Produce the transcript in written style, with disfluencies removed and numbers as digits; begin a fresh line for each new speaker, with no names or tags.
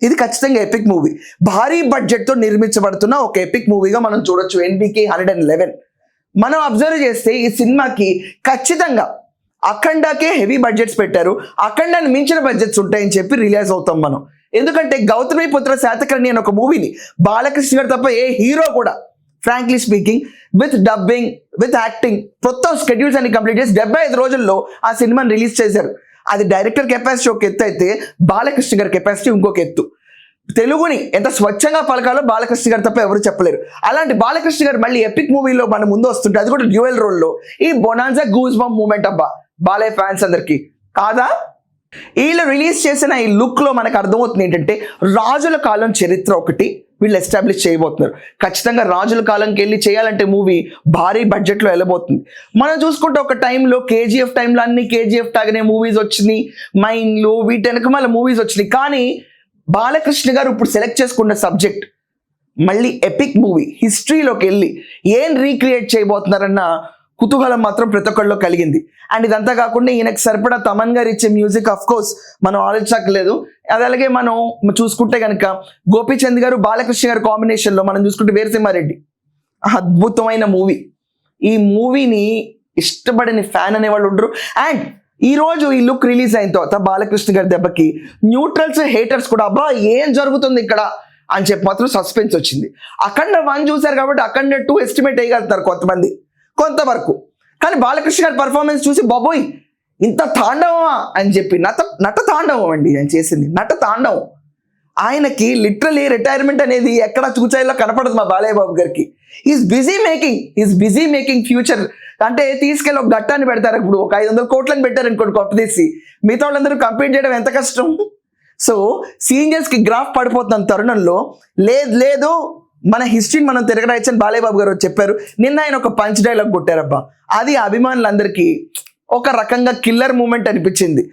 ఇది ఖచ్చితంగా epic movie. భారీ బడ్జెట్తో నిర్మించబడుతున్న ఒక ఎపిక్ మూవీగా మనం చూడొచ్చు NBK 111. మనం అబ్జర్వ్ చేస్తే ఈ సినిమాకి ఖచ్చితంగా అఖండాకే హెవీ బడ్జెట్స్ పెట్టారు. అఖండాన్ని మించిన బడ్జెట్స్ ఉంటాయని చెప్పి రిలీజ్ అవుతాం మనం. ఎందుకంటే గౌతమిపుత్ర శాతకర్ణి అనే ఒక మూవీని బాలకృష్ణ గారు తప్ప ఏ హీరో కూడా frankly speaking with dubbing with acting మొత్తం స్కెడ్యూల్స్ అన్ని కంప్లీట్ చేసి 75 రోజుల్లో ఆ సినిమాని రిలీజ్ చేశారు. అది డైరెక్టర్ కెపాసిటీ ఒక ఎత్తు అయితే బాలకృష్ణ గారి కెపాసిటీ ఇంకొక ఎత్తు. తెలుగుని ఎంత స్వచ్ఛంగా పలకాలో బాలకృష్ణ గారు తప్ప ఎవరు చెప్పలేరు. అలాంటి బాలకృష్ణ గారు మళ్ళీ ఎపిక్ మూవీలో మన ముందు వస్తుంటే అది కూడా డ్యూయల్ రోల్లో ఈ బొనాన్జా గూస్ బంప్ మూమెంట్ అబ్బా బాలయ్య ఫ్యాన్స్ అందరికి కాదా. వీళ్ళు రిలీజ్ చేసిన ఈ లుక్ లో మనకు అర్థమవుతుంది ఏంటంటే రాజుల కాలం చరిత్ర ఒకటి వీళ్ళు ఎస్టాబ్లిష్ చేయబోతున్నారు. ఖచ్చితంగా రాజుల కాలంకి వెళ్ళి చేయాలంటే మూవీ భారీ బడ్జెట్లో వెళ్ళబోతుంది. మనం చూసుకుంటే ఒక టైంలో KGF టైంలో అన్ని KGF తాగనే మూవీస్ వచ్చినాయి, మైన్లు వీటి వెనక మళ్ళీ మూవీస్ వచ్చినాయి. కానీ బాలకృష్ణ గారు ఇప్పుడు సెలెక్ట్ చేసుకున్న సబ్జెక్ట్ మళ్ళీ ఎపిక్ మూవీ హిస్టరీలోకి వెళ్ళి ఏం రీక్రియేట్ చేయబోతున్నారన్న కుతూహలం మాత్రం ప్రతి ఒక్కరిలో కలిగింది. అండ్ ఇదంతా కాకుండా ఈయనకు సరిపడా తమన్ గారు ఇచ్చే మ్యూజిక్ అఫ్ కోర్స్ మనం ఆలోచించలేదు. అది అలాగే మనం చూసుకుంటే కనుక గోపీచంద్ గారు బాలకృష్ణ గారు కాంబినేషన్లో మనం చూసుకుంటే వీరసింహారెడ్డి అద్భుతమైన మూవీ. ఈ మూవీని ఇష్టపడని ఫ్యాన్ అనేవాళ్ళు ఉండరు. అండ్ ఈ రోజు ఈ లుక్ రిలీజ్ అయిన తర్వాత బాలకృష్ణ గారి దెబ్బకి న్యూట్రల్స్ హేటర్స్ కూడా అబ్బా ఏం జరుగుతుంది ఇక్కడ అని చెప్పి మాత్రం సస్పెన్స్ వచ్చింది. అఖండ 1 చూశారు కాబట్టి అఖండ 2 ఎస్టిమేట్ వేయగలుగుతారు కొంతమంది కొంతవరకు. కానీ బాలకృష్ణ గారి పర్ఫార్మెన్స్ చూసి బాబోయ్ ఇంత తాండవమా అని చెప్పి నట తాండవం అండి ఆయన చేసింది, నట తాండవం. ఆయనకి లిటరలీ రిటైర్మెంట్ అనేది ఎక్కడ చూచాయిలో కనపడదు మా బాలయ్య బాబు గారికి. Is busy making future. అంటే తీసుకెళ్ళి ఒక ఘట్టాన్ని పెడతారు. ఇప్పుడు ఒక 500 కోట్లని పెట్టారు అనుకోండి కొత్త తీసి, మిగతా వాళ్ళందరూ కంప్లీట్ చేయడం ఎంత కష్టం. సో సీనియర్స్కి గ్రాఫ్ పడిపోతున్న తరుణంలో లేదు మన హిస్టరీని మనం తిరగరాయచ్చని బాలయ్య బాబు గారు చెప్పారు. నిన్న ఆయన ఒక పంచ్ డైలాగ్ కొట్టారబ్బా, అది అభిమానులందరికీ ఒక రకంగా కిల్లర్ మూమెంట్ అనిపించింది.